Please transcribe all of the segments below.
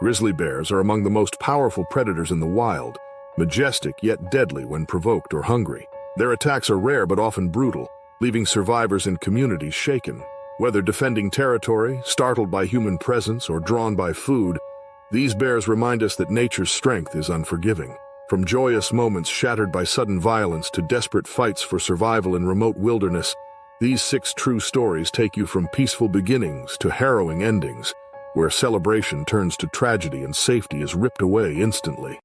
Grizzly bears are among the most powerful predators in the wild, majestic yet deadly when provoked or hungry. Their attacks are rare but often brutal, leaving survivors and communities shaken. Whether defending territory, startled by human presence, or drawn by food, these bears remind us that nature's strength is unforgiving. From joyous moments shattered by sudden violence to desperate fights for survival in remote wilderness, these 6 true stories take you from peaceful beginnings to harrowing endings, where celebration turns to tragedy and safety is ripped away instantly.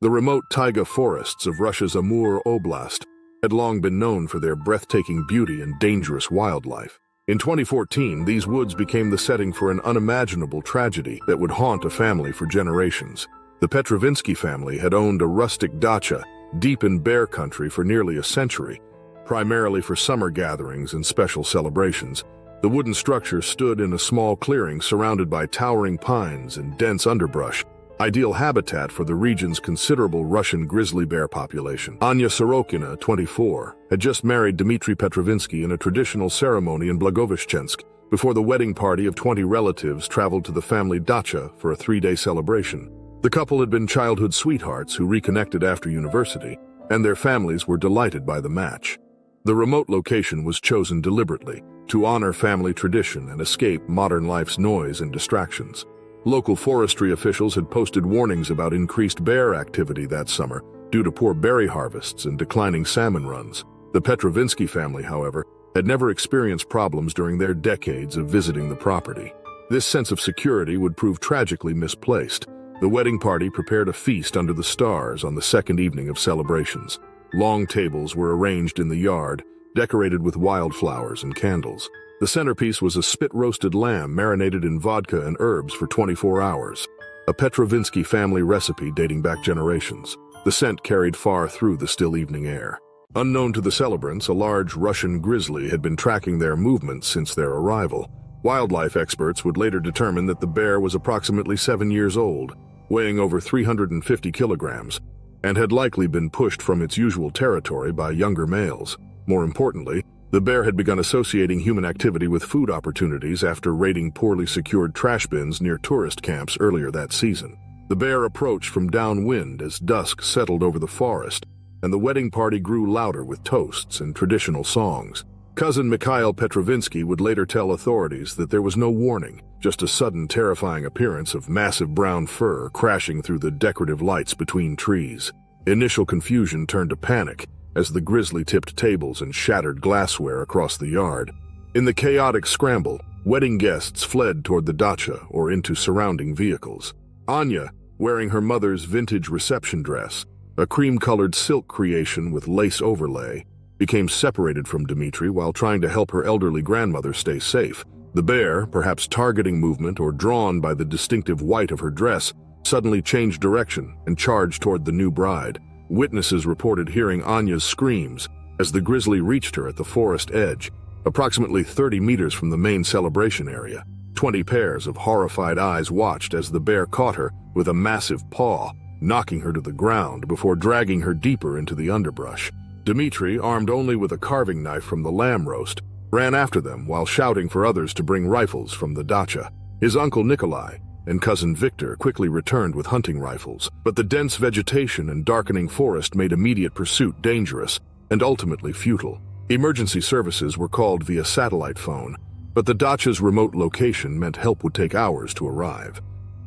The remote taiga forests of Russia's Amur Oblast had long been known for their breathtaking beauty and dangerous wildlife. In 2014, these woods became the setting for an unimaginable tragedy that would haunt a family for generations. The Petrovinsky family had owned a rustic dacha deep in bear country for nearly a century, primarily for summer gatherings and special celebrations. The wooden structure stood in a small clearing surrounded by towering pines and dense underbrush, ideal habitat for the region's considerable Russian grizzly bear population. Anya Sorokina, 24, had just married Dmitry Petrovinsky in a traditional ceremony in Blagoveshchensk before the wedding party of 20 relatives traveled to the family dacha for a 3-day celebration. The couple had been childhood sweethearts who reconnected after university, and their families were delighted by the match. The remote location was chosen deliberately to honor family tradition and escape modern life's noise and distractions. Local forestry officials had posted warnings about increased bear activity that summer due to poor berry harvests and declining salmon runs. The Petrovinsky family, however, had never experienced problems during their decades of visiting the property. This sense of security would prove tragically misplaced. The wedding party prepared a feast under the stars on the second evening of celebrations. Long tables were arranged in the yard, decorated with wildflowers and candles. The centerpiece was a spit-roasted lamb marinated in vodka and herbs for 24 hours, a Petrovinsky family recipe dating back generations. The scent carried far through the still evening air. Unknown to the celebrants, a large Russian grizzly had been tracking their movements since their arrival. Wildlife experts would later determine that the bear was approximately 7 years old, weighing over 350 kilograms, and had likely been pushed from its usual territory by younger males. More importantly, the bear had begun associating human activity with food opportunities after raiding poorly secured trash bins near tourist camps earlier that season. The bear approached from downwind as dusk settled over the forest, and the wedding party grew louder with toasts and traditional songs. Cousin Mikhail Petrovinsky would later tell authorities that there was no warning, just a sudden terrifying appearance of massive brown fur crashing through the decorative lights between trees. Initial confusion turned to panic as the grizzly tipped tables and shattered glassware across the yard. In the chaotic scramble, wedding guests fled toward the dacha or into surrounding vehicles. Anya, wearing her mother's vintage reception dress, a cream-colored silk creation with lace overlay, became separated from Dmitry while trying to help her elderly grandmother stay safe. The bear, perhaps targeting movement or drawn by the distinctive white of her dress, suddenly changed direction and charged toward the new bride. Witnesses reported hearing Anya's screams as the grizzly reached her at the forest edge, approximately 30 meters from the main celebration area. 20 pairs of horrified eyes watched as the bear caught her with a massive paw, knocking her to the ground before dragging her deeper into the underbrush. Dmitry, armed only with a carving knife from the lamb roast, ran after them while shouting for others to bring rifles from the dacha. His uncle Nikolai and cousin Victor quickly returned with hunting rifles, but the dense vegetation and darkening forest made immediate pursuit dangerous and ultimately futile. Emergency services were called via satellite phone, but the dacha's remote location meant help would take hours to arrive.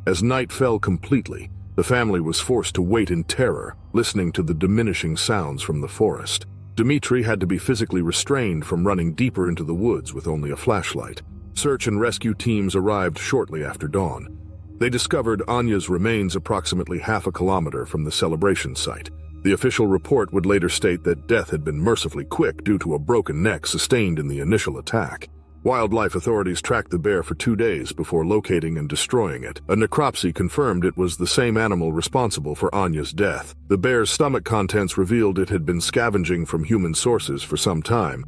As night fell completely, the family was forced to wait in terror, listening to the diminishing sounds from the forest. Dmitry had to be physically restrained from running deeper into the woods with only a flashlight. Search and rescue teams arrived shortly after dawn. They discovered Anya's remains approximately half a kilometer from the celebration site. The official report would later state that death had been mercifully quick due to a broken neck sustained in the initial attack. Wildlife authorities tracked the bear for 2 days before locating and destroying it. A necropsy confirmed it was the same animal responsible for Anya's death. The bear's stomach contents revealed it had been scavenging from human sources for some time,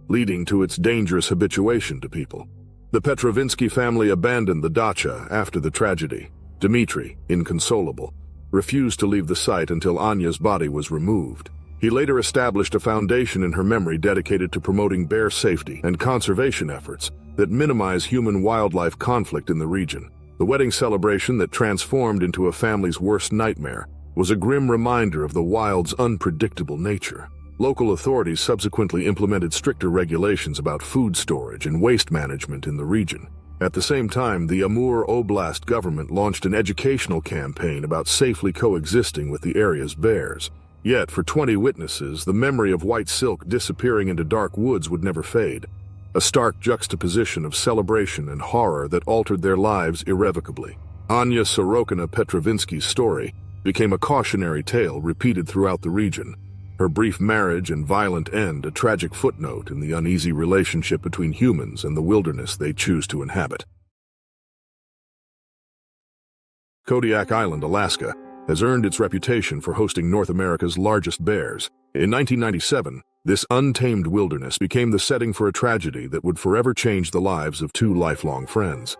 leading to its dangerous habituation to people. The Petrovinsky family abandoned the dacha after the tragedy. Dmitry, inconsolable, refused to leave the site until Anya's body was removed. He later established a foundation in her memory dedicated to promoting bear safety and conservation efforts that minimize human-wildlife conflict in the region. The wedding celebration that transformed into a family's worst nightmare was a grim reminder of the wild's unpredictable nature. Local authorities subsequently implemented stricter regulations about food storage and waste management in the region. At the same time, the Amur Oblast government launched an educational campaign about safely coexisting with the area's bears. Yet, for 20 witnesses, the memory of White Silk disappearing into dark woods would never fade, a stark juxtaposition of celebration and horror that altered their lives irrevocably. Anya Sorokina Petrovinsky's story became a cautionary tale repeated throughout the region, her brief marriage and violent end a tragic footnote in the uneasy relationship between humans and the wilderness they choose to inhabit. Kodiak Island, Alaska, has earned its reputation for hosting North America's largest bears. In 1997, this untamed wilderness became the setting for a tragedy that would forever change the lives of two lifelong friends.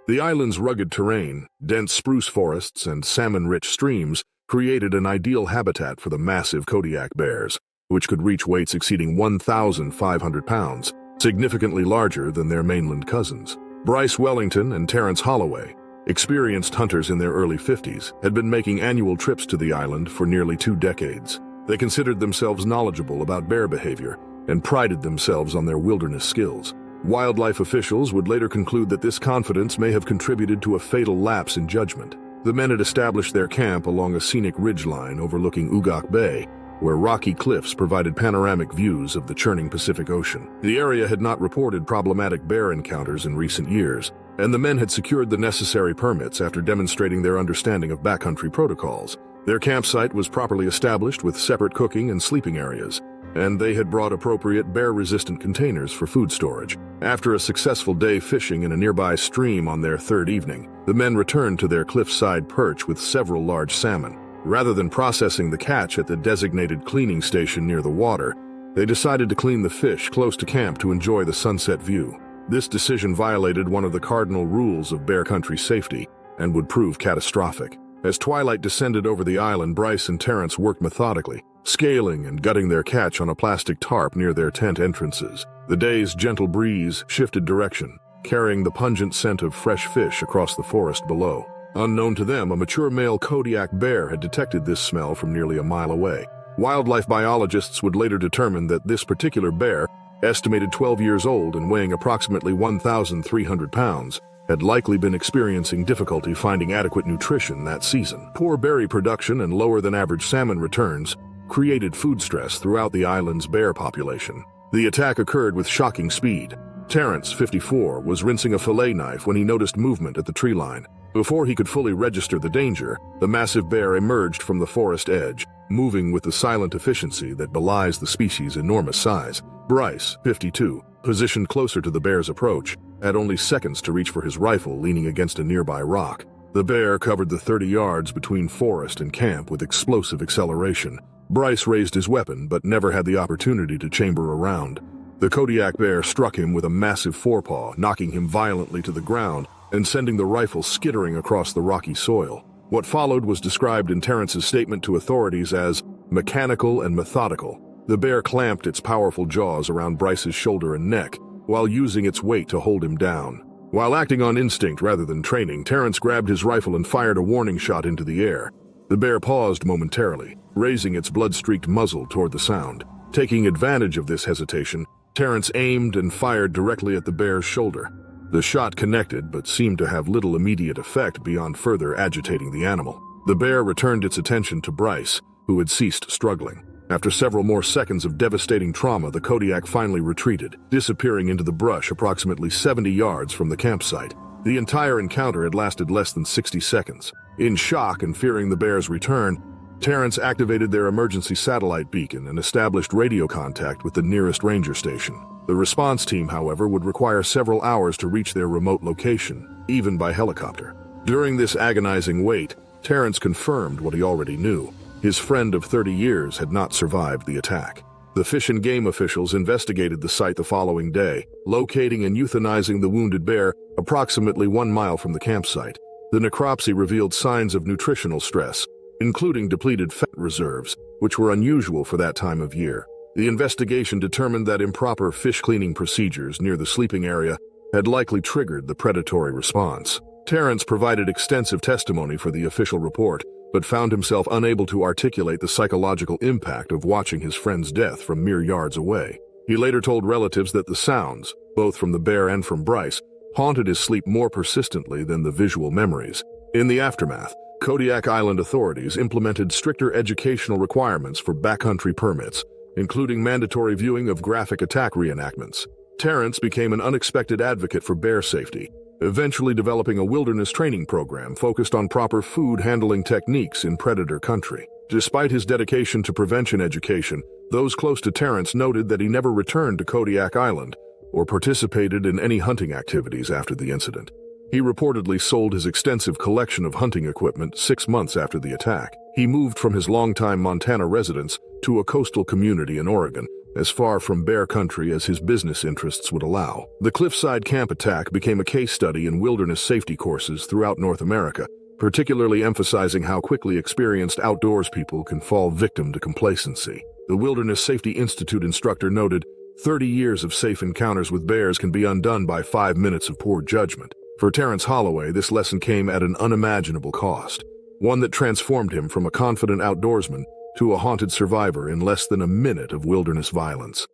The island's rugged terrain, dense spruce forests, and salmon-rich streams created an ideal habitat for the massive Kodiak bears, which could reach weights exceeding 1,500 pounds, significantly larger than their mainland cousins. Bryce Wellington and Terrence Holloway, experienced hunters in their early 50s, had been making annual trips to the island for nearly 2 decades. They considered themselves knowledgeable about bear behavior and prided themselves on their wilderness skills. Wildlife officials would later conclude that this confidence may have contributed to a fatal lapse in judgment. The men had established their camp along a scenic ridgeline overlooking Ugak Bay, where rocky cliffs provided panoramic views of the churning Pacific Ocean. The area had not reported problematic bear encounters in recent years, and the men had secured the necessary permits after demonstrating their understanding of backcountry protocols. Their campsite was properly established with separate cooking and sleeping areas, and they had brought appropriate bear-resistant containers for food storage. After a successful day fishing in a nearby stream on their third evening, the men returned to their cliffside perch with several large salmon. Rather than processing the catch at the designated cleaning station near the water, they decided to clean the fish close to camp to enjoy the sunset view. This decision violated one of the cardinal rules of bear country safety and would prove catastrophic. As twilight descended over the island, Bryce and Terrence worked methodically, scaling and gutting their catch on a plastic tarp near their tent entrances. The day's gentle breeze shifted direction, carrying the pungent scent of fresh fish across the forest below. Unknown to them, a mature male Kodiak bear had detected this smell from nearly a mile away. Wildlife biologists would later determine that this particular bear, estimated 12 years old and weighing approximately 1,300 pounds, had likely been experiencing difficulty finding adequate nutrition that season. Poor berry production and lower-than-average salmon returns created food stress throughout the island's bear population. The attack occurred with shocking speed. Terrence, 54, was rinsing a fillet knife when he noticed movement at the tree line. Before he could fully register the danger, the massive bear emerged from the forest edge, moving with the silent efficiency that belies the species' enormous size. Bryce, 52, positioned closer to the bear's approach, had only seconds to reach for his rifle leaning against a nearby rock. The bear covered the 30 yards between forest and camp with explosive acceleration. Bryce raised his weapon but never had the opportunity to chamber a round. The Kodiak bear struck him with a massive forepaw, knocking him violently to the ground and sending the rifle skittering across the rocky soil. What followed was described in Terrence's statement to authorities as mechanical and methodical. The bear clamped its powerful jaws around Bryce's shoulder and neck, while using its weight to hold him down. While acting on instinct rather than training, Terrence grabbed his rifle and fired a warning shot into the air. The bear paused momentarily, raising its blood-streaked muzzle toward the sound. Taking advantage of this hesitation, Terrence aimed and fired directly at the bear's shoulder. The shot connected but seemed to have little immediate effect beyond further agitating the animal. The bear returned its attention to Bryce, who had ceased struggling. After several more seconds of devastating trauma, the Kodiak finally retreated, disappearing into the brush approximately 70 yards from the campsite. The entire encounter had lasted less than 60 seconds. In shock and fearing the bear's return, Terrence activated their emergency satellite beacon and established radio contact with the nearest ranger station. The response team, however, would require several hours to reach their remote location, even by helicopter. During this agonizing wait, Terrence confirmed what he already knew. His friend of 30 years had not survived the attack. The Fish and Game officials investigated the site the following day, locating and euthanizing the wounded bear approximately 1 mile from the campsite. The necropsy revealed signs of nutritional stress, including depleted fat reserves, which were unusual for that time of year. The investigation determined that improper fish cleaning procedures near the sleeping area had likely triggered the predatory response. Terrence provided extensive testimony for the official report, but found himself unable to articulate the psychological impact of watching his friend's death from mere yards away. He later told relatives that the sounds, both from the bear and from Bryce, haunted his sleep more persistently than the visual memories. In the aftermath, Kodiak Island authorities implemented stricter educational requirements for backcountry permits, including mandatory viewing of graphic attack reenactments. Terrence became an unexpected advocate for bear safety, eventually developing a wilderness training program focused on proper food handling techniques in predator country. Despite his dedication to prevention education, those close to Terrence noted that he never returned to Kodiak Island or participated in any hunting activities after the incident. He reportedly sold his extensive collection of hunting equipment 6 months after the attack. He moved from his longtime Montana residence to a coastal community in Oregon, as far from bear country as his business interests would allow. The cliffside camp attack became a case study in wilderness safety courses throughout North America, particularly emphasizing how quickly experienced outdoors people can fall victim to complacency. The Wilderness Safety Institute instructor noted, 30 years of safe encounters with bears can be undone by 5 minutes of poor judgment. For Terrence Holloway, this lesson came at an unimaginable cost, one that transformed him from a confident outdoorsman to a haunted survivor in less than a minute of wilderness violence.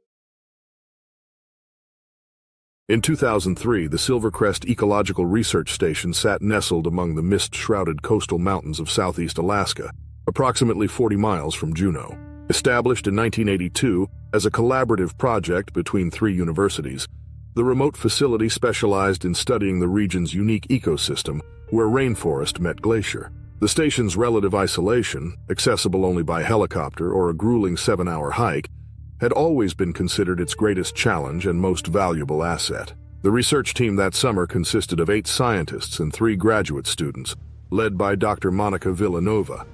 In 2003, the Silvercrest Ecological Research Station sat nestled among the mist-shrouded coastal mountains of southeast Alaska, approximately 40 miles from Juneau. Established in 1982 as a collaborative project between 3 universities, the remote facility specialized in studying the region's unique ecosystem where rainforest met glacier. The station's relative isolation, accessible only by helicopter or a grueling 7-hour hike, had always been considered its greatest challenge and most valuable asset. The research team that summer consisted of 8 scientists and 3 graduate students, led by Dr. Monica Villanova,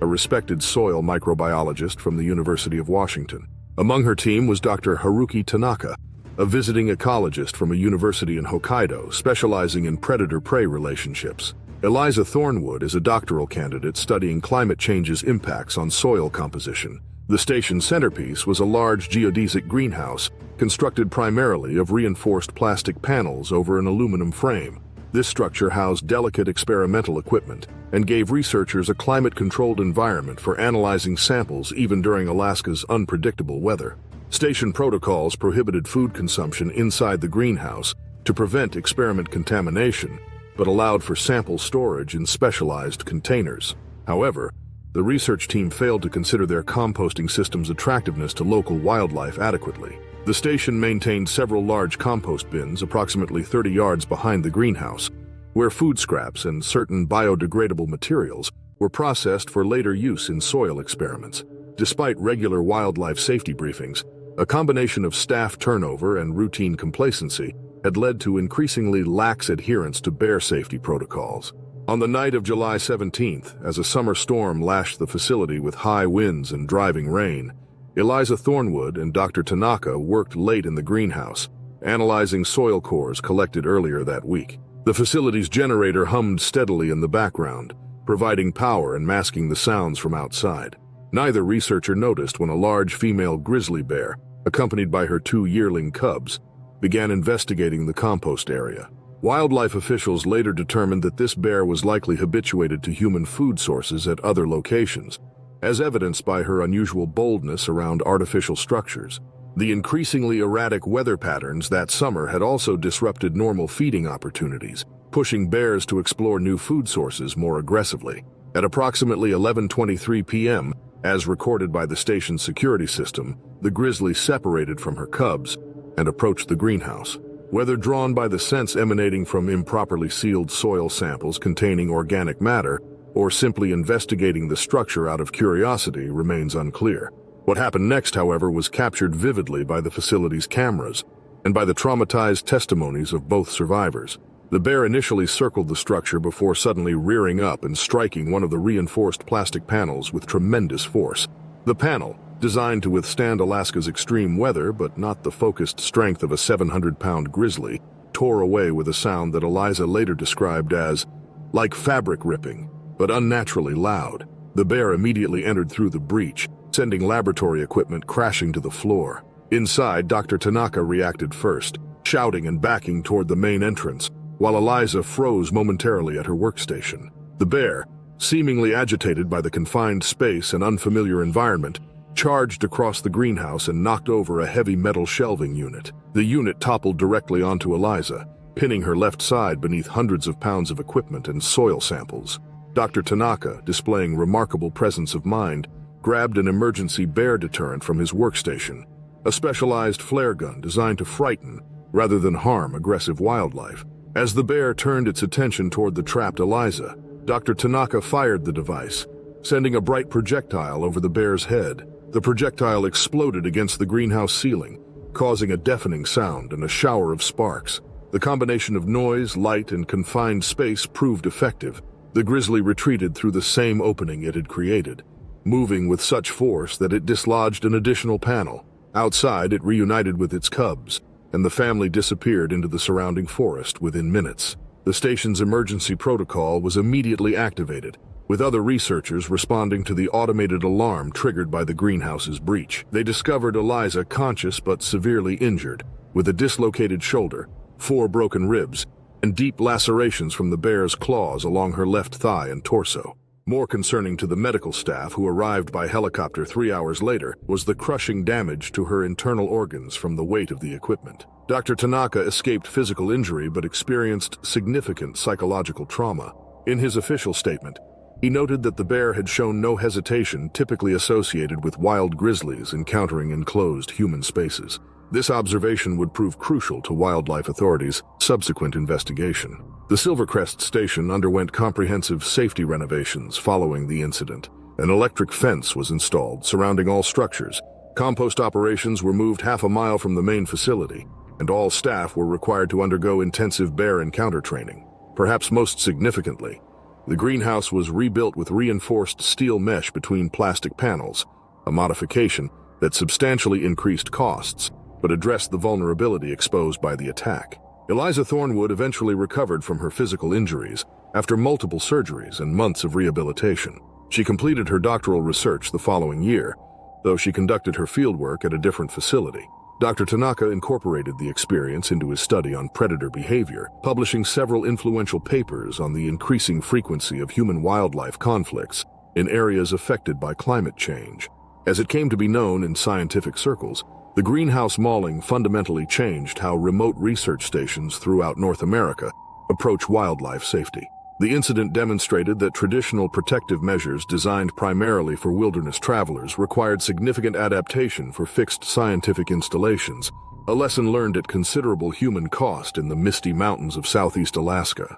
a respected soil microbiologist from the University of Washington. Among her team was Dr. Haruki Tanaka, a visiting ecologist from a university in Hokkaido specializing in predator-prey relationships. Eliza Thornwood is a doctoral candidate studying climate change's impacts on soil composition. The station's centerpiece was a large geodesic greenhouse constructed primarily of reinforced plastic panels over an aluminum frame. This structure housed delicate experimental equipment and gave researchers a climate-controlled environment for analyzing samples even during Alaska's unpredictable weather. Station protocols prohibited food consumption inside the greenhouse to prevent experiment contamination, but allowed for sample storage in specialized containers. However, the research team failed to consider their composting system's attractiveness to local wildlife adequately. The station maintained several large compost bins approximately 30 yards behind the greenhouse, where food scraps and certain biodegradable materials were processed for later use in soil experiments. Despite regular wildlife safety briefings, a combination of staff turnover and routine complacency had led to increasingly lax adherence to bear safety protocols. On the night of July 17th, as a summer storm lashed the facility with high winds and driving rain, Eliza Thornwood and Dr. Tanaka worked late in the greenhouse, analyzing soil cores collected earlier that week. The facility's generator hummed steadily in the background, providing power and masking the sounds from outside. Neither researcher noticed when a large female grizzly bear, accompanied by her 2 yearling cubs, began investigating the compost area. Wildlife officials later determined that this bear was likely habituated to human food sources at other locations, as evidenced by her unusual boldness around artificial structures. The increasingly erratic weather patterns that summer had also disrupted normal feeding opportunities, pushing bears to explore new food sources more aggressively. At approximately 11:23 p.m., as recorded by the station's security system, the grizzly separated from her cubs and approached the greenhouse. Whether drawn by the scents emanating from improperly sealed soil samples containing organic matter or simply investigating the structure out of curiosity remains unclear. What happened next, however, was captured vividly by the facility's cameras and by the traumatized testimonies of both survivors. The bear initially circled the structure before suddenly rearing up and striking one of the reinforced plastic panels with tremendous force. The panel, designed to withstand Alaska's extreme weather but not the focused strength of a 700-pound grizzly, tore away with a sound that Eliza later described as like fabric ripping, but unnaturally loud. The bear immediately entered through the breach, sending laboratory equipment crashing to the floor. Inside, Dr. Tanaka reacted first, shouting and backing toward the main entrance, while Eliza froze momentarily at her workstation. The bear, seemingly agitated by the confined space and unfamiliar environment, charged across the greenhouse and knocked over a heavy metal shelving unit. The unit toppled directly onto Eliza, pinning her left side beneath hundreds of pounds of equipment and soil samples. Dr. Tanaka, displaying remarkable presence of mind, grabbed an emergency bear deterrent from his workstation, a specialized flare gun designed to frighten rather than harm aggressive wildlife. As the bear turned its attention toward the trapped Eliza, Dr. Tanaka fired the device, sending a bright projectile over the bear's head. The projectile exploded against the greenhouse ceiling, causing a deafening sound and a shower of sparks. The combination of noise, light, and confined space proved effective. The Grizzly retreated through the same opening it had created, moving with such force that it dislodged an additional panel. Outside, it reunited with its cubs, and the family disappeared into the surrounding forest within minutes. The station's emergency protocol was immediately activated, with other researchers responding to the automated alarm triggered by the greenhouse's breach. They discovered Eliza conscious but severely injured, with a dislocated shoulder, 4 broken ribs, and deep lacerations from the bear's claws along her left thigh and torso. More concerning to the medical staff who arrived by helicopter 3 hours later was the crushing damage to her internal organs from the weight of the equipment. Dr. Tanaka escaped physical injury but experienced significant psychological trauma. In his official statement, he noted that the bear had shown no hesitation typically associated with wild grizzlies encountering enclosed human spaces. This observation would prove crucial to wildlife authorities' subsequent investigation. The Silvercrest station underwent comprehensive safety renovations following the incident. An electric fence was installed surrounding all structures. Compost operations were moved half a mile from the main facility, and all staff were required to undergo intensive bear encounter training. Perhaps most significantly, the greenhouse was rebuilt with reinforced steel mesh between plastic panels, a modification that substantially increased costs but addressed the vulnerability exposed by the attack. Eliza Thornwood eventually recovered from her physical injuries after multiple surgeries and months of rehabilitation. She completed her doctoral research the following year, though she conducted her fieldwork at a different facility. Dr. Tanaka incorporated the experience into his study on predator behavior, publishing several influential papers on the increasing frequency of human-wildlife conflicts in areas affected by climate change. As it came to be known in scientific circles, the greenhouse mauling fundamentally changed how remote research stations throughout North America approach wildlife safety. The incident demonstrated that traditional protective measures designed primarily for wilderness travelers required significant adaptation for fixed scientific installations, a lesson learned at considerable human cost in the misty mountains of southeast Alaska.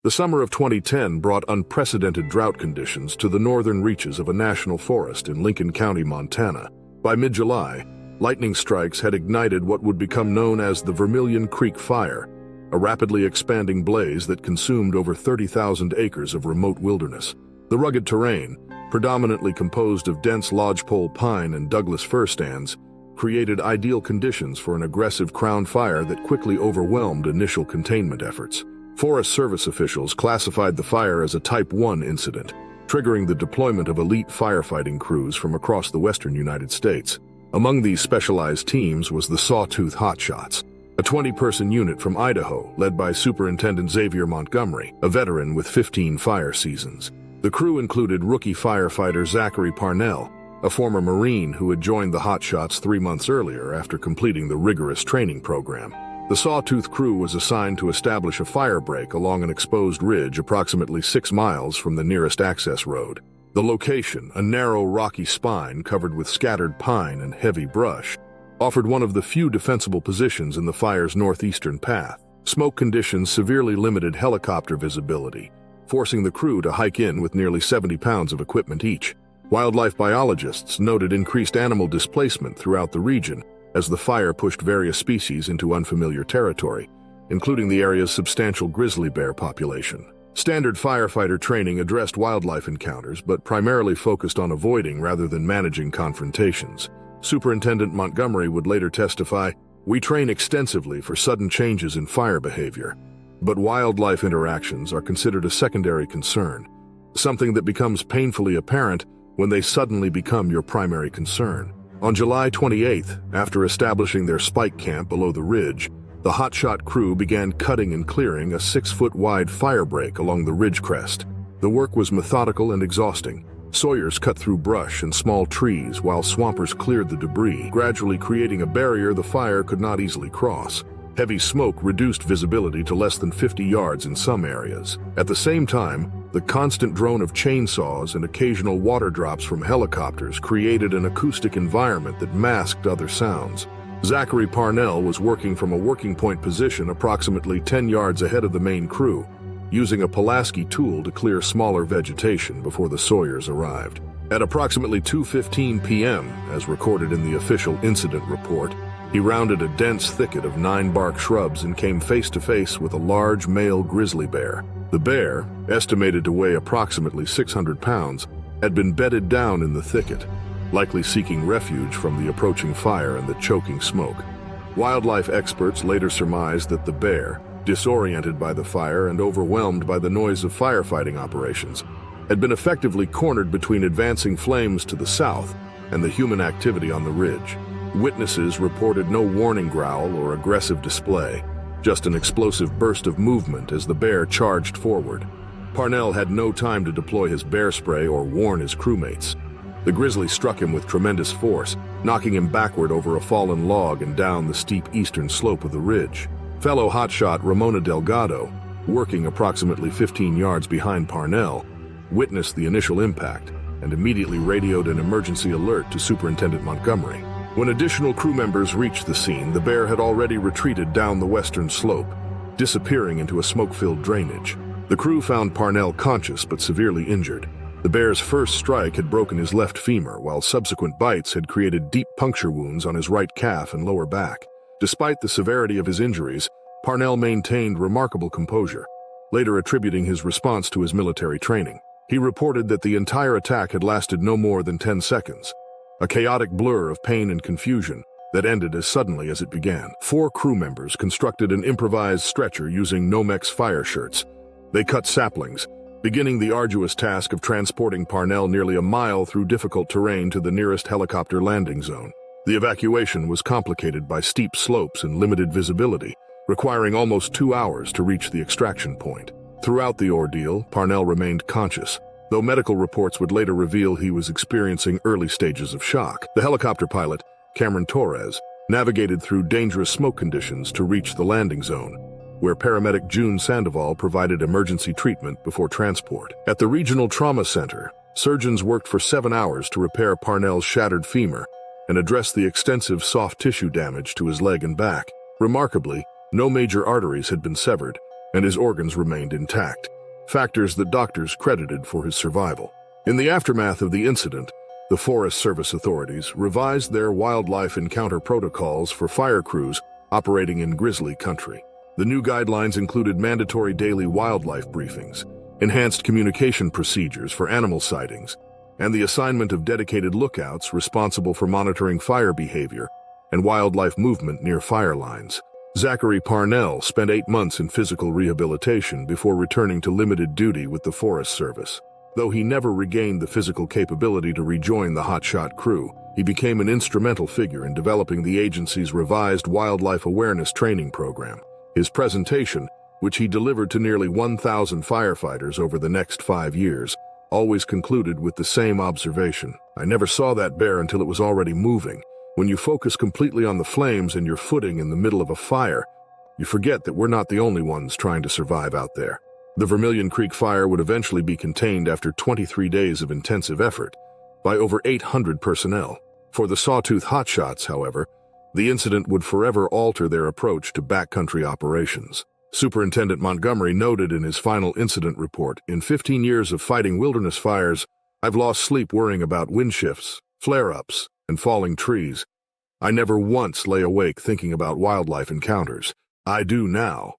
The summer of 2010 brought unprecedented drought conditions to the northern reaches of a national forest in Lincoln County, Montana. By mid-July, lightning strikes had ignited what would become known as the Vermilion Creek Fire, a rapidly expanding blaze that consumed over 30,000 acres of remote wilderness. The rugged terrain, predominantly composed of dense lodgepole pine and Douglas fir stands, created ideal conditions for an aggressive crown fire that quickly overwhelmed initial containment efforts. Forest Service officials classified the fire as a Type 1 incident, triggering the deployment of elite firefighting crews from across the western United States. Among these specialized teams was the Sawtooth Hotshots, a 20-person unit from Idaho led by Superintendent Xavier Montgomery, a veteran with 15 fire seasons. The crew included rookie firefighter Zachary Parnell, a former Marine who had joined the Hotshots 3 months earlier after completing the rigorous training program. The Sawtooth crew was assigned to establish a fire break along an exposed ridge approximately 6 miles from the nearest access road. The location, a narrow rocky spine covered with scattered pine and heavy brush, offered one of the few defensible positions in the fire's northeastern path. Smoke conditions severely limited helicopter visibility, forcing the crew to hike in with nearly 70 pounds of equipment each. Wildlife biologists noted increased animal displacement throughout the region as the fire pushed various species into unfamiliar territory, including the area's substantial grizzly bear population. Standard firefighter training addressed wildlife encounters, but primarily focused on avoiding rather than managing confrontations. Superintendent Montgomery would later testify, "We train extensively for sudden changes in fire behavior. But wildlife interactions are considered a secondary concern, something that becomes painfully apparent when they suddenly become your primary concern. On July 28th, after establishing their spike camp below the ridge, the hotshot crew began cutting and clearing a 6-foot-wide fire break along the ridge crest. The work was methodical and exhausting. Sawyers cut through brush and small trees while swampers cleared the debris, gradually creating a barrier the fire could not easily cross. Heavy smoke reduced visibility to less than 50 yards in some areas. At the same time, the constant drone of chainsaws and occasional water drops from helicopters created an acoustic environment that masked other sounds. Zachary Parnell was working from a working point position approximately 10 yards ahead of the main crew, using a Pulaski tool to clear smaller vegetation before the Sawyers arrived. At approximately 2:15 p.m., as recorded in the official incident report, he rounded a dense thicket of 9 bark shrubs and came face to face with a large male grizzly bear. The bear, estimated to weigh approximately 600 pounds, had been bedded down in the thicket, likely seeking refuge from the approaching fire and the choking smoke. Wildlife experts later surmised that the bear, disoriented by the fire and overwhelmed by the noise of firefighting operations, had been effectively cornered between advancing flames to the south and the human activity on the ridge. Witnesses reported no warning growl or aggressive display, just an explosive burst of movement as the bear charged forward. Parnell had no time to deploy his bear spray or warn his crewmates. The grizzly struck him with tremendous force, knocking him backward over a fallen log and down the steep eastern slope of the ridge. Fellow hotshot Ramona Delgado, working approximately 15 yards behind Parnell, witnessed the initial impact and immediately radioed an emergency alert to Superintendent Montgomery. When additional crew members reached the scene, the bear had already retreated down the western slope, disappearing into a smoke-filled drainage. The crew found Parnell conscious but severely injured. The bear's first strike had broken his left femur, while subsequent bites had created deep puncture wounds on his right calf and lower back. Despite the severity of his injuries, Parnell maintained remarkable composure, later attributing his response to his military training. He reported that the entire attack had lasted no more than 10 seconds, a chaotic blur of pain and confusion that ended as suddenly as it began. 4 crew members constructed an improvised stretcher using Nomex fire shirts. They cut saplings, beginning the arduous task of transporting Parnell nearly a mile through difficult terrain to the nearest helicopter landing zone. The evacuation was complicated by steep slopes and limited visibility, requiring almost 2 hours to reach the extraction point. Throughout the ordeal, Parnell remained conscious, though medical reports would later reveal he was experiencing early stages of shock. The helicopter pilot, Cameron Torres, navigated through dangerous smoke conditions to reach the landing zone, where paramedic June Sandoval provided emergency treatment before transport. At the Regional Trauma Center, surgeons worked for 7 hours to repair Parnell's shattered femur and address the extensive soft tissue damage to his leg and back. Remarkably, no major arteries had been severed, and his organs remained intact, factors that doctors credited for his survival. In the aftermath of the incident, the Forest Service authorities revised their wildlife encounter protocols for fire crews operating in grizzly country. The new guidelines included mandatory daily wildlife briefings, enhanced communication procedures for animal sightings, and the assignment of dedicated lookouts responsible for monitoring fire behavior and wildlife movement near fire lines. Zachary Parnell spent 8 months in physical rehabilitation before returning to limited duty with the Forest Service. Though he never regained the physical capability to rejoin the hotshot crew, he became an instrumental figure in developing the agency's revised wildlife awareness training program. His presentation, which he delivered to nearly 1,000 firefighters over the next 5 years, always concluded with the same observation: "I never saw that bear until it was already moving." When you focus completely on the flames and your footing in the middle of a fire, you forget that we're not the only ones trying to survive out there. The Vermilion Creek fire would eventually be contained after 23 days of intensive effort by over 800 personnel. For the Sawtooth hotshots, however, the incident would forever alter their approach to backcountry operations. Superintendent Montgomery noted in his final incident report, "In 15 years of fighting wilderness fires, I've lost sleep worrying about wind shifts, flare-ups, and falling trees. I never once lay awake thinking about wildlife encounters. I do now."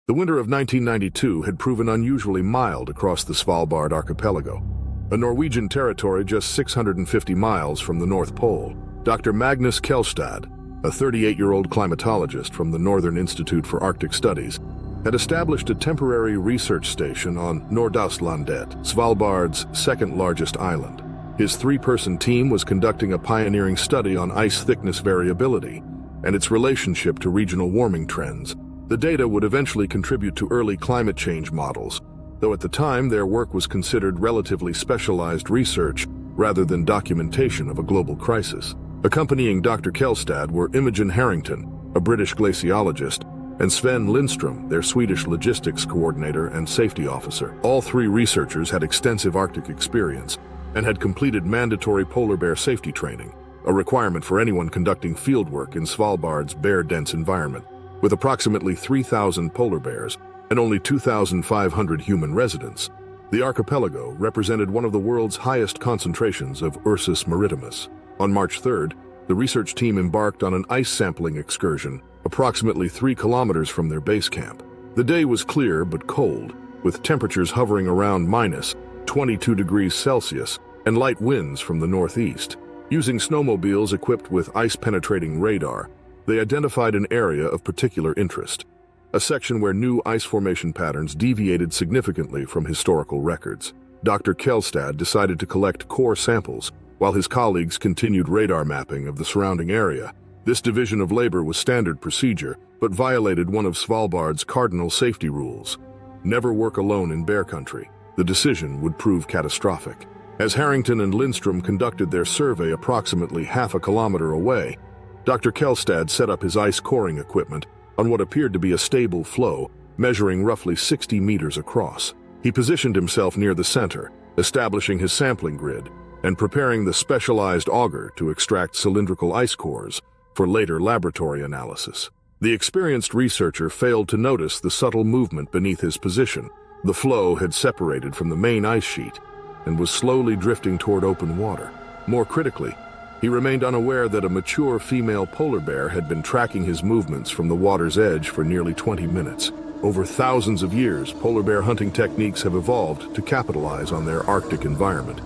The winter of 1992 had proven unusually mild across the Svalbard archipelago, a Norwegian territory just 650 miles from the North Pole. Dr. Magnus Kjellstad, a 38-year-old climatologist from the Northern Institute for Arctic Studies, had established a temporary research station on Nordaustlandet, Svalbard's second-largest island. His three-person team was conducting a pioneering study on ice thickness variability and its relationship to regional warming trends. The data would eventually contribute to early climate change models, though at the time their work was considered relatively specialized research rather than documentation of a global crisis. Accompanying Dr. Kjellstad were Imogen Harrington, a British glaciologist, and Sven Lindström, their Swedish logistics coordinator and safety officer. All three researchers had extensive Arctic experience and had completed mandatory polar bear safety training, a requirement for anyone conducting fieldwork in Svalbard's bear-dense environment. With approximately 3,000 polar bears and only 2,500 human residents, the archipelago represented one of the world's highest concentrations of Ursus maritimus. On March 3rd, the research team embarked on an ice sampling excursion approximately 3 kilometers from their base camp. The day was clear but cold, with temperatures hovering around minus 22 degrees Celsius and light winds from the northeast. Using snowmobiles equipped with ice-penetrating radar, they identified an area of particular interest, a section where new ice formation patterns deviated significantly from historical records. Dr. Kjellstad decided to collect core samples, while his colleagues continued radar mapping of the surrounding area. This division of labor was standard procedure, but violated one of Svalbard's cardinal safety rules: never work alone in bear country. The decision would prove catastrophic. As Harrington and Lindström conducted their survey approximately half a kilometer away, Dr. Kjellstad set up his ice coring equipment on what appeared to be a stable floe, measuring roughly 60 meters across. He positioned himself near the center, establishing his sampling grid and preparing the specialized auger to extract cylindrical ice cores for later laboratory analysis. The experienced researcher failed to notice the subtle movement beneath his position. The floe had separated from the main ice sheet and was slowly drifting toward open water. More critically, he remained unaware that a mature female polar bear had been tracking his movements from the water's edge for nearly 20 minutes. Over thousands of years, polar bear hunting techniques have evolved to capitalize on their Arctic environment.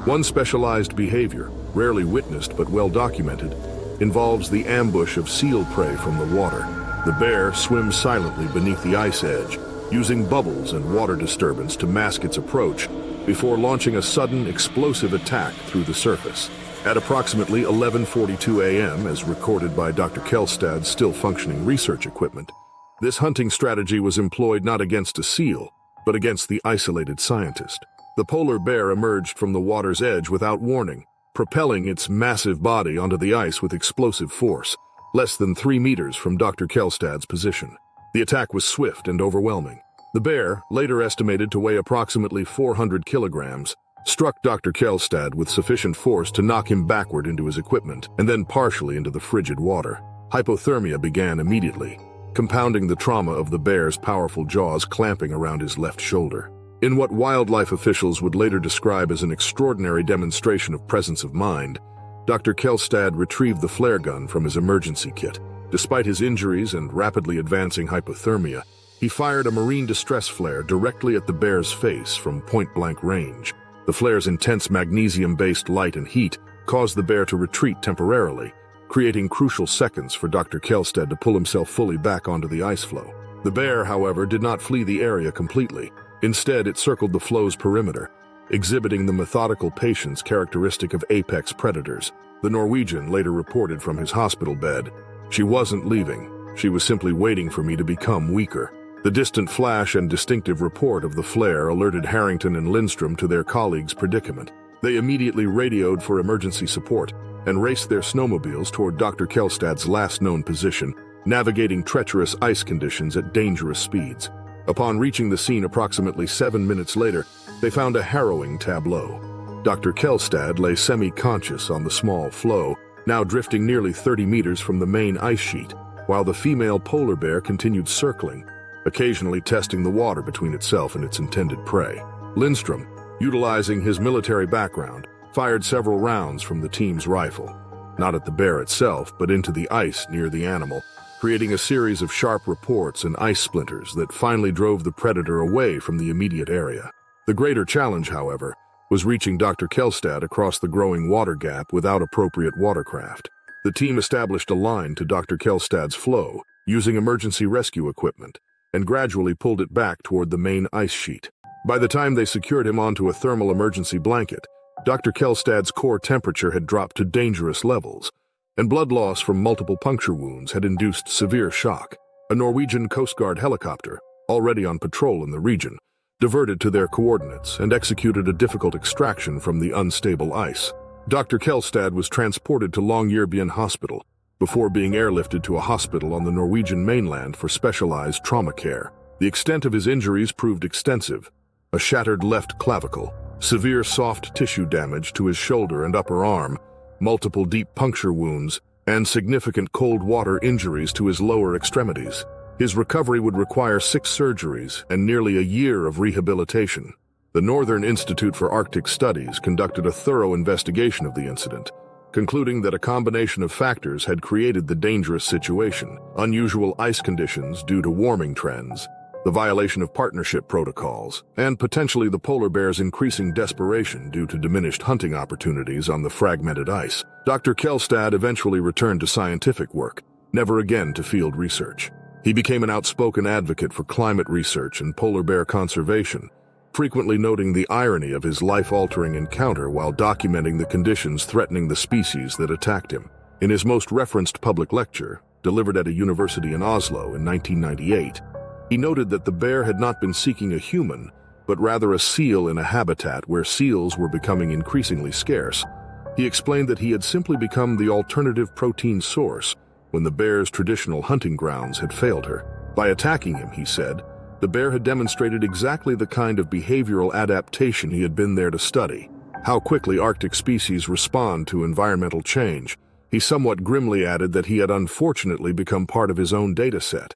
One specialized behavior, rarely witnessed but well documented, involves the ambush of seal prey from the water. The bear swims silently beneath the ice edge, using bubbles and water disturbance to mask its approach before launching a sudden, explosive attack through the surface. At approximately 11:42 a.m., as recorded by Dr. Kjellstad's still-functioning research equipment, this hunting strategy was employed not against a seal, but against the isolated scientist. The polar bear emerged from the water's edge without warning, propelling its massive body onto the ice with explosive force, less than 3 meters from Dr. Kjellstad's position. The attack was swift and overwhelming. The bear, later estimated to weigh approximately 400 kilograms, struck Dr. Kjellstad with sufficient force to knock him backward into his equipment and then partially into the frigid water. Hypothermia began immediately, compounding the trauma of the bear's powerful jaws clamping around his left shoulder. In what wildlife officials would later describe as an extraordinary demonstration of presence of mind, Dr. Kjellstad retrieved the flare gun from his emergency kit. Despite his injuries and rapidly advancing hypothermia, he fired a marine distress flare directly at the bear's face from point-blank range. The flare's intense magnesium-based light and heat caused the bear to retreat temporarily, creating crucial seconds for Dr. Kjellstad to pull himself fully back onto the ice floe. The bear, however, did not flee the area completely. Instead, it circled the floe's perimeter, exhibiting the methodical patience characteristic of apex predators. The Norwegian later reported from his hospital bed, "She wasn't leaving. She was simply waiting for me to become weaker." The distant flash and distinctive report of the flare alerted Harrington and Lindström to their colleagues' predicament. They immediately radioed for emergency support and raced their snowmobiles toward Dr. Kjellstad's last known position, navigating treacherous ice conditions at dangerous speeds. Upon reaching the scene approximately 7 minutes later, they found a harrowing tableau. Dr. Kjellstad lay semi-conscious on the small floe, now drifting nearly 30 meters from the main ice sheet, while the female polar bear continued circling, occasionally testing the water between itself and its intended prey. Lindström, utilizing his military background, fired several rounds from the team's rifle, not at the bear itself, but into the ice near the animal, creating a series of sharp reports and ice splinters that finally drove the predator away from the immediate area. The greater challenge, however, was reaching Dr. Kjellstad across the growing water gap without appropriate watercraft. The team established a line to Dr. Kelstad's flow, using emergency rescue equipment, and gradually pulled it back toward the main ice sheet. By the time they secured him onto a thermal emergency blanket, Dr. Kelstad's core temperature had dropped to dangerous levels, and blood loss from multiple puncture wounds had induced severe shock. A Norwegian Coast Guard helicopter, already on patrol in the region, diverted to their coordinates and executed a difficult extraction from the unstable ice. Dr. Kelstad was transported to Longyearbyen Hospital before being airlifted to a hospital on the Norwegian mainland for specialized trauma care. The extent of his injuries proved extensive: a shattered left clavicle, severe soft tissue damage to his shoulder and upper arm, multiple deep puncture wounds, and significant cold water injuries to his lower extremities. His recovery would require 6 surgeries and nearly a year of rehabilitation. The Northern Institute for Arctic Studies conducted a thorough investigation of the incident, concluding that a combination of factors had created the dangerous situation: unusual ice conditions due to warming trends, the violation of partnership protocols, and potentially the polar bear's increasing desperation due to diminished hunting opportunities on the fragmented ice. Dr. Kelstad eventually returned to scientific work, never again to field research. He became an outspoken advocate for climate research and polar bear conservation, frequently noting the irony of his life-altering encounter while documenting the conditions threatening the species that attacked him. In his most referenced public lecture, delivered at a university in Oslo in 1998, he noted that the bear had not been seeking a human, but rather a seal in a habitat where seals were becoming increasingly scarce. He explained that he had simply become the alternative protein source when the bear's traditional hunting grounds had failed her. By attacking him, he said, the bear had demonstrated exactly the kind of behavioral adaptation he had been there to study: how quickly Arctic species respond to environmental change. He somewhat grimly added that he had unfortunately become part of his own data set.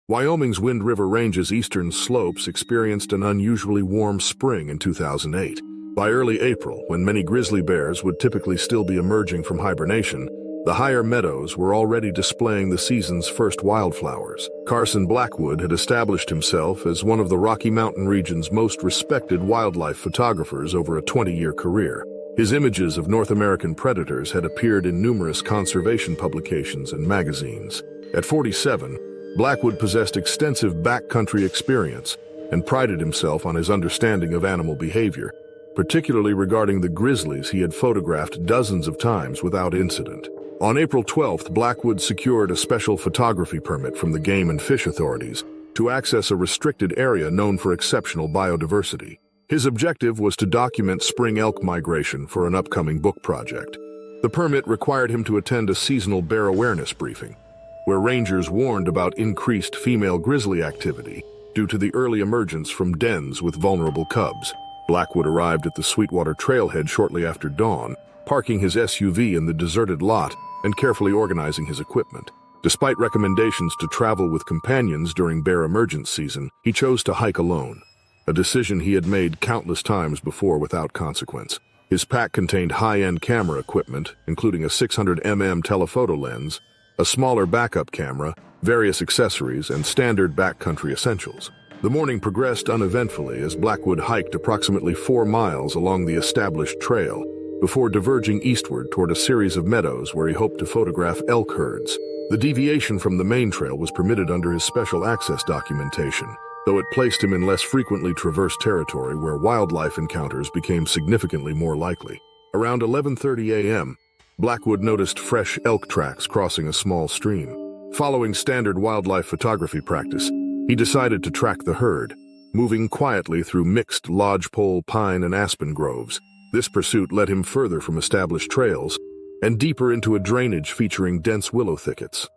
Wyoming's Wind River Range's eastern slopes experienced an unusually warm spring in 2008. By early April, when many grizzly bears would typically still be emerging from hibernation, the higher meadows were already displaying the season's first wildflowers. Carson Blackwood had established himself as one of the Rocky Mountain region's most respected wildlife photographers over a 20-year career. His images of North American predators had appeared in numerous conservation publications and magazines. At 47, Blackwood possessed extensive backcountry experience and prided himself on his understanding of animal behavior, particularly regarding the grizzlies he had photographed dozens of times without incident. On April 12th, Blackwood secured a special photography permit from the Game and Fish authorities to access a restricted area known for exceptional biodiversity. His objective was to document spring elk migration for an upcoming book project. The permit required him to attend a seasonal bear awareness briefing, where rangers warned about increased female grizzly activity due to the early emergence from dens with vulnerable cubs. Blackwood arrived at the Sweetwater trailhead shortly after dawn, parking his SUV in the deserted lot and carefully organizing his equipment. Despite recommendations to travel with companions during bear emergence season, he chose to hike alone, a decision he had made countless times before without consequence. His pack contained high-end camera equipment, including a 600mm telephoto lens, a smaller backup camera, various accessories, and standard backcountry essentials. The morning progressed uneventfully as Blackwood hiked approximately 4 miles along the established trail, before diverging eastward toward a series of meadows where he hoped to photograph elk herds. The deviation from the main trail was permitted under his special access documentation, though it placed him in less frequently traversed territory where wildlife encounters became significantly more likely. Around 11:30 a.m., Blackwood noticed fresh elk tracks crossing a small stream. Following standard wildlife photography practice, he decided to track the herd, moving quietly through mixed lodgepole, pine, and aspen groves. This pursuit led him further from established trails and deeper into a drainage featuring dense willow thickets,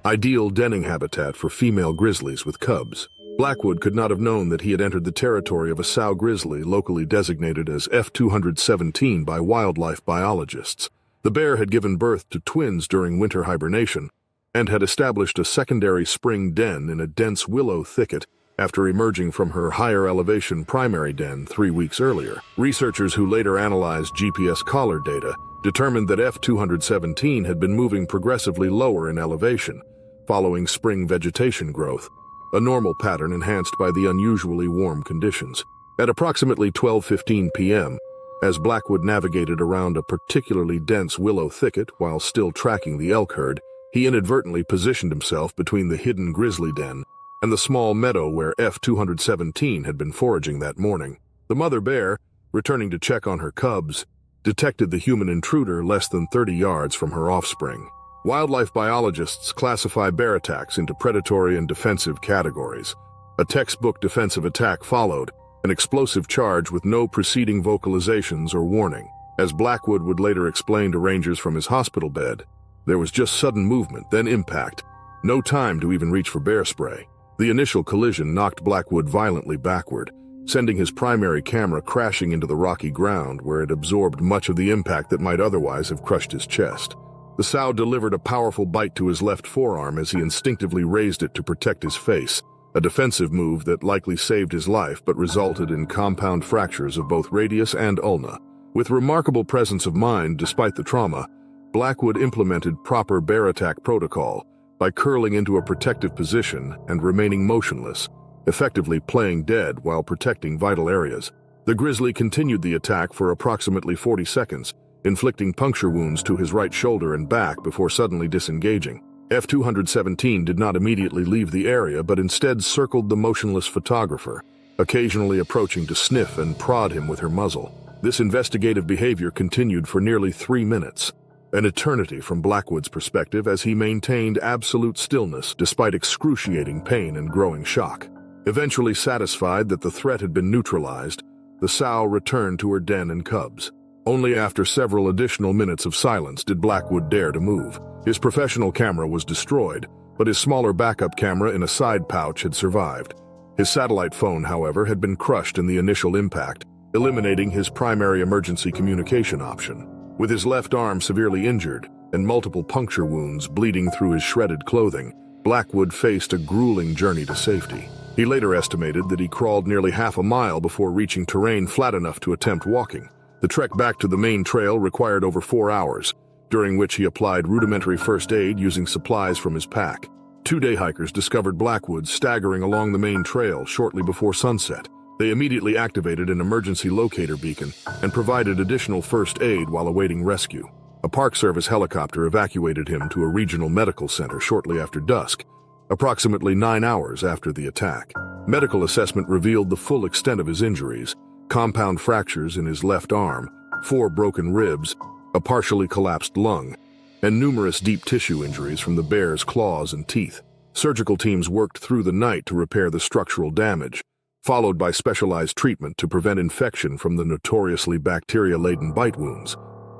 ideal denning habitat for female grizzlies with cubs. Blackwood could not have known that he had entered the territory of a sow grizzly locally designated as F217 by wildlife biologists. The bear had given birth to twins during winter hibernation and had established a secondary spring den in a dense willow thicket after emerging from her higher elevation primary den 3 weeks earlier. Researchers who later analyzed GPS collar data determined that F217 had been moving progressively lower in elevation following spring vegetation growth, a normal pattern enhanced by the unusually warm conditions. At approximately 12:15 p.m., As Blackwood navigated around a particularly dense willow thicket while still tracking the elk herd, he inadvertently positioned himself between the hidden grizzly den and the small meadow where F-217 had been foraging that morning. The mother bear, returning to check on her cubs, detected the human intruder less than 30 yards from her offspring. Wildlife biologists classify bear attacks into predatory and defensive categories. A textbook defensive attack followed, an explosive charge with no preceding vocalizations or warning. As Blackwood would later explain to rangers from his hospital bed, there was just sudden movement, then impact. No time to even reach for bear spray. The initial collision knocked Blackwood violently backward, sending his primary camera crashing into the rocky ground where it absorbed much of the impact that might otherwise have crushed his chest. The sow delivered a powerful bite to his left forearm as he instinctively raised it to protect his face, a defensive move that likely saved his life but resulted in compound fractures of both radius and ulna. With remarkable presence of mind despite the trauma, Blackwood implemented proper bear attack protocol by curling into a protective position and remaining motionless, effectively playing dead while protecting vital areas. The grizzly continued the attack for approximately 40 seconds, inflicting puncture wounds to his right shoulder and back before suddenly disengaging. F-217 did not immediately leave the area but instead circled the motionless photographer, occasionally approaching to sniff and prod him with her muzzle. This investigative behavior continued for nearly 3 minutes, an eternity from Blackwood's perspective as he maintained absolute stillness despite excruciating pain and growing shock. Eventually satisfied that the threat had been neutralized, the sow returned to her den and cubs. Only after several additional minutes of silence did Blackwood dare to move. His professional camera was destroyed, but his smaller backup camera in a side pouch had survived. His satellite phone, however, had been crushed in the initial impact, eliminating his primary emergency communication option. With his left arm severely injured and multiple puncture wounds bleeding through his shredded clothing, Blackwood faced a grueling journey to safety. He later estimated that he crawled nearly half a mile before reaching terrain flat enough to attempt walking. The trek back to the main trail required over 4 hours, during which he applied rudimentary first aid using supplies from his pack. 2 day hikers discovered Blackwood staggering along the main trail shortly before sunset. They immediately activated an emergency locator beacon and provided additional first aid while awaiting rescue. A Park Service helicopter evacuated him to a regional medical center shortly after dusk, approximately 9 hours after the attack. Medical assessment revealed the full extent of his injuries: compound fractures in his left arm, 4 broken ribs, a partially collapsed lung, and numerous deep tissue injuries from the bear's claws and teeth. Surgical teams worked through the night to repair the structural damage, followed by specialized treatment to prevent infection from the notoriously bacteria-laden bite wounds.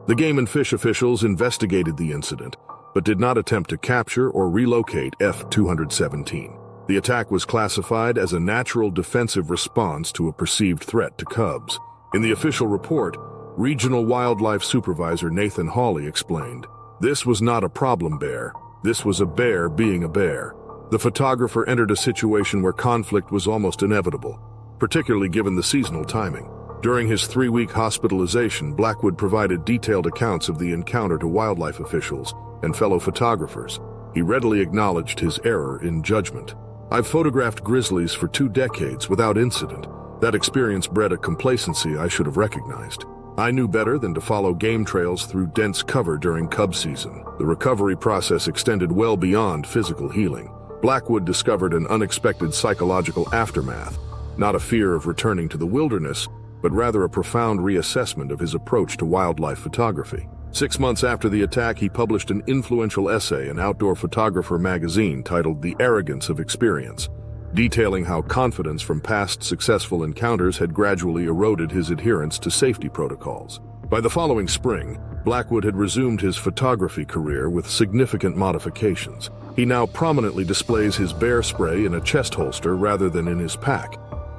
The Game and Fish officials investigated the incident, but did not attempt to capture or relocate F-217. The attack was classified as a natural defensive response to a perceived threat to cubs. In the official report, Regional Wildlife Supervisor Nathan Hawley explained, "This was not a problem bear. This was a bear being a bear." The photographer entered a situation where conflict was almost inevitable, particularly given the seasonal timing. During his 3-week hospitalization, Blackwood provided detailed accounts of the encounter to wildlife officials and fellow photographers. He readily acknowledged his error in judgment. "I've photographed grizzlies for 2 decades without incident. That experience bred a complacency I should have recognized. I knew better than to follow game trails through dense cover during cub season." The recovery process extended well beyond physical healing. Blackwood discovered an unexpected psychological aftermath, not a fear of returning to the wilderness, but rather a profound reassessment of his approach to wildlife photography. 6 months after the attack, he published an influential essay in Outdoor Photographer magazine titled "The Arrogance of Experience," detailing how confidence from past successful encounters had gradually eroded his adherence to safety protocols. By the following spring, Blackwood had resumed his photography career with significant modifications. He now prominently displays his bear spray in a chest holster rather than in his pack.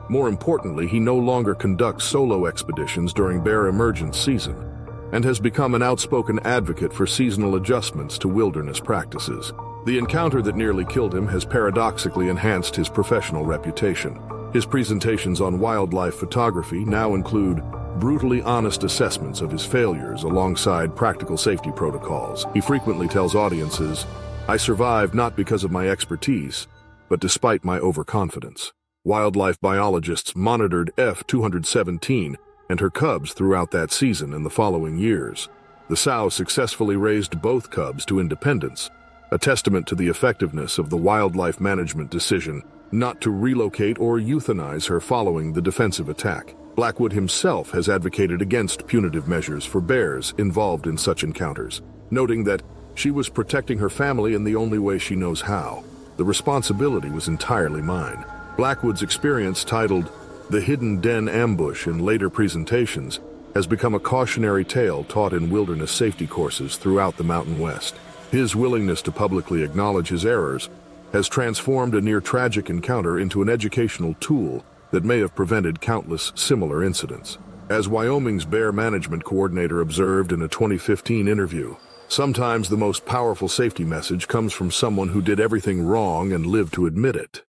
More importantly, he no longer conducts solo expeditions during bear emergence season, and has become an outspoken advocate for seasonal adjustments to wilderness practices. The encounter that nearly killed him has paradoxically enhanced his professional reputation. His presentations on wildlife photography now include brutally honest assessments of his failures alongside practical safety protocols. He frequently tells audiences, "I survived not because of my expertise, but despite my overconfidence." Wildlife biologists monitored F-217 and her cubs throughout that season and the following years. The sow successfully raised both cubs to independence, a testament to the effectiveness of the wildlife management decision not to relocate or euthanize her following the defensive attack. Blackwood himself has advocated against punitive measures for bears involved in such encounters, noting that she was protecting her family in the only way she knows how. The responsibility was entirely mine. Blackwood's experience, titled The Hidden Den Ambush in later presentations, has become a cautionary tale taught in wilderness safety courses throughout the Mountain West. His willingness to publicly acknowledge his errors has transformed a near-tragic encounter into an educational tool that may have prevented countless similar incidents. As Wyoming's bear management coordinator observed in a 2015 interview, sometimes the most powerful safety message comes from someone who did everything wrong and lived to admit it.